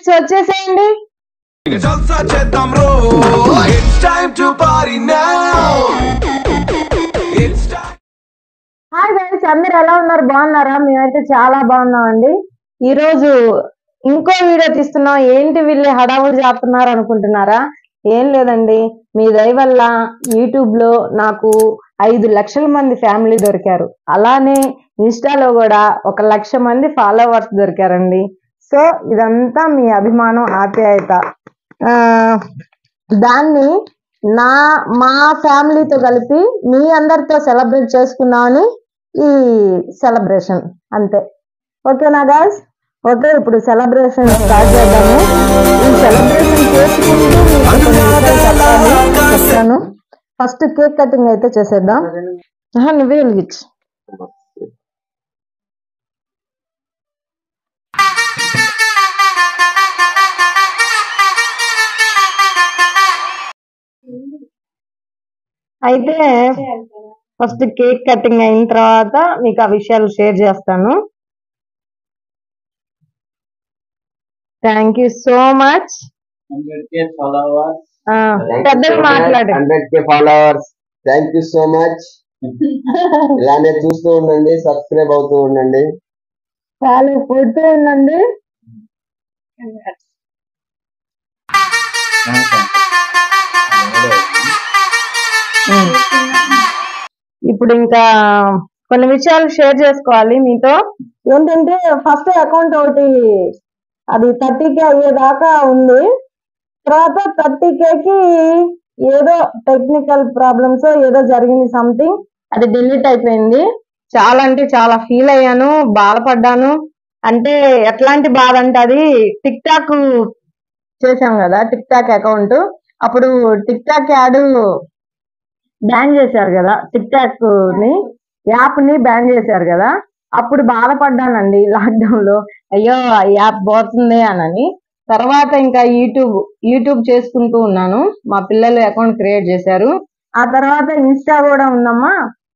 Guests వచ్చేసేయండి. Hi guys, అందరు ఎలా ఉన్నారు? బాగున్నారా? మేమైతే చాలా బాగున్నామండి. ఈరోజు ఇంకో వీడియో తీస్తున్నాం. ఏంటి వీళ్ళు హడావుడి చేస్తున్నారు అనుకుంటున్నారా? ఏం లేదండి, మీ దయ వల్ల యూట్యూబ్ లో నాకు 5 లక్షల మంది ఫ్యామిలీ దొరికారు. అలానే ఇన్స్టాలో కూడా 1 లక్ష మంది ఫాలోవర్స్ దొరికారండి. సో ఇదంతా మీ అభిమానం, ఆప్యాయత. దాన్ని మా ఫ్యామిలీతో కలిపి మీ అందరితో సెలబ్రేట్ చేసుకుందామని ఈ సెలబ్రేషన్, అంతే. ఓకేనా గాయ్స్? ఓకే, ఇప్పుడు సెలబ్రేషన్ స్టార్ట్ చేద్దాము. ఈ సెలబ్రేషన్ చేసుకుంటూ మీకు కొన్ని విషయాలు చెప్తాను. ఫస్ట్ కేక్ కటింగ్ అయితే చేసేద్దాం. నువ్వే వెలిగించు. అయితే ఫస్ట్ కేక్ కటింగ్ అయిన తర్వాత మీకు ఆ విషయాలు షేర్ చేస్తాను. Thank you so much. 100K followers. పెద్దగా మాట్లాడు. 100K followers. Thank you so much. ఇలానే చూస్తూ ఉండండి, సబ్స్క్రైబ్ అవుతూ ఉండండి, ఫాలో కొడుతూ ఉండండి. ఇప్పుడు ఇంకా కొన్ని విషయాలు షేర్ చేసుకోవాలి మీతో. ఏంటంటే ఫస్ట్ అకౌంట్ ఒకటి అది 30K అయ్యేదాకా ఉంది. తర్వాత 30Kకి ఏదో టెక్నికల్ ప్రాబ్లమ్స్ ఏదో జరిగింది, సంథింగ్, అది డిలీట్ అయిపోయింది. చాలా అంటే చాలా ఫీల్ అయ్యాను, బాధపడ్డాను. అంటే ఎట్లాంటి బాధ అంటే, అది టిక్ టాక్ చేసాం కదా, టిక్ టాక్ అకౌంట్. అప్పుడు టిక్ టాక్ యాడ్ బ్యాన్ చేశారు కదా, టిక్ టాక్ ని యాప్ ని బ్యాన్ చేశారు కదా. అప్పుడు బాధపడ్డానండి లాక్డౌన్ లో, అయ్యో యాప్ పోతుంది అని. తర్వాత ఇంకా యూట్యూబ్ చేసుకుంటూ ఉన్నాను. మా పిల్లలు అకౌంట్ క్రియేట్ చేశారు. ఆ తర్వాత ఇన్స్టా కూడా ఉందమ్మా,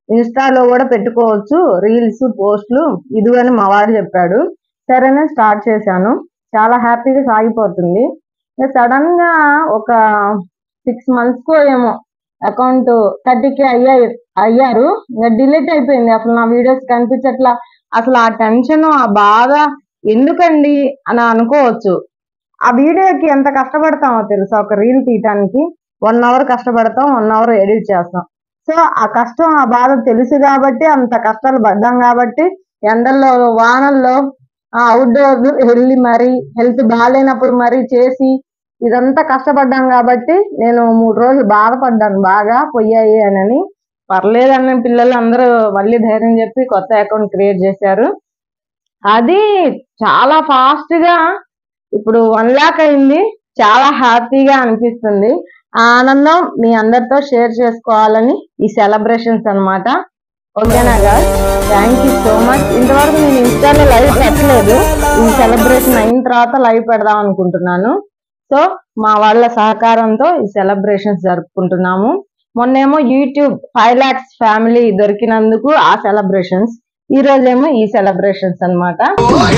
ఇన్స్టాలో కూడా పెట్టుకోవచ్చు రీల్స్, పోస్టులు, ఇది అని మా వాడు చెప్పాడు. సరేనే స్టార్ట్ చేశాను. చాలా హ్యాపీగా సాగిపోతుంది. సడన్ గా ఒక 6 months కో ఏమో అకౌంట్ 30K అయ్యారు. ఇంకా డిలీట్ అయిపోయింది. అసలు నా వీడియోస్ కనిపించట్లా. అసలు ఆ టెన్షన్, ఆ బాధ ఎందుకండి అని అనుకోవచ్చు. ఆ వీడియోకి ఎంత కష్టపడతామో తెలుసా? ఒక రీల్ తీయటానికి 1 hour కష్టపడతాం, 1 hour ఎడిట్ చేస్తాం. సో ఆ కష్టం, ఆ బాధ తెలుసు కాబట్టి, అంత కష్టాలు పడ్డాం కాబట్టి, ఎండల్లో వానల్లో అవుట్డోర్ వెళ్ళి మరీ, హెల్త్ బాగాలేనప్పుడు మరీ చేసి ఇదంతా కష్టపడ్డాం కాబట్టి నేను 3 రోజులు బాధపడ్డాను బాగా, పోయాయి అని. పర్లేదన్న పిల్లలు అందరూ మళ్ళీ ధైర్యం చెప్పి కొత్త అకౌంట్ క్రియేట్ చేశారు. అది చాలా ఫాస్ట్ గా ఇప్పుడు 1 lakh అయింది. చాలా హ్యాపీగా అనిపిస్తుంది. ఆ ఆనందం మీ అందరితో షేర్ చేసుకోవాలని ఈ సెలబ్రేషన్స్ అన్నమాట. ఓకేనా guys? Thank you so much. ఇంతవరకు నేను ఇన్స్టాలో లైవ్ పెట్టలేదు. ఈ సెలబ్రేషన్ అయిన తర్వాత లైవ్ పెడదాం అనుకుంటున్నాను. సో మా వాళ్ళ సహకారంతో ఈ సెలబ్రేషన్స్ జరుపుకుంటున్నాము. మొన్నేమో యూట్యూబ్ 5 lakhs ఫ్యామిలీ దొరికినందుకు ఆ సెలబ్రేషన్స్, ఈ రోజేమో ఈ సెలబ్రేషన్స్ అన్నమాట.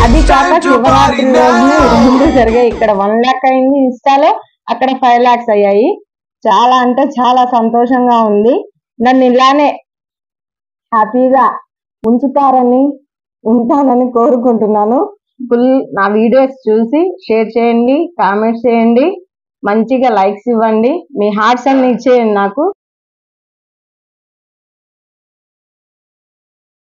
అది కాక శివరాత్రి రోజున 2 జరిగాయి. ఇక్కడ 1 lakh అయింది ఇన్స్టాలో, అక్కడ 5 lakhs అయ్యాయి. చాలా అంటే చాలా సంతోషంగా ఉంది. నన్ను ఇలానే హ్యాపీగా ఉంచుతారని, ఉంటానని కోరుకుంటున్నాను. నా వీడియోస్ చూసి షేర్ చేయండి, కామెంట్స్ చేయండి, మంచిగా లైక్స్ ఇవ్వండి, మీ హార్ట్స్ అన్ని ఇచ్చేయండి నాకు.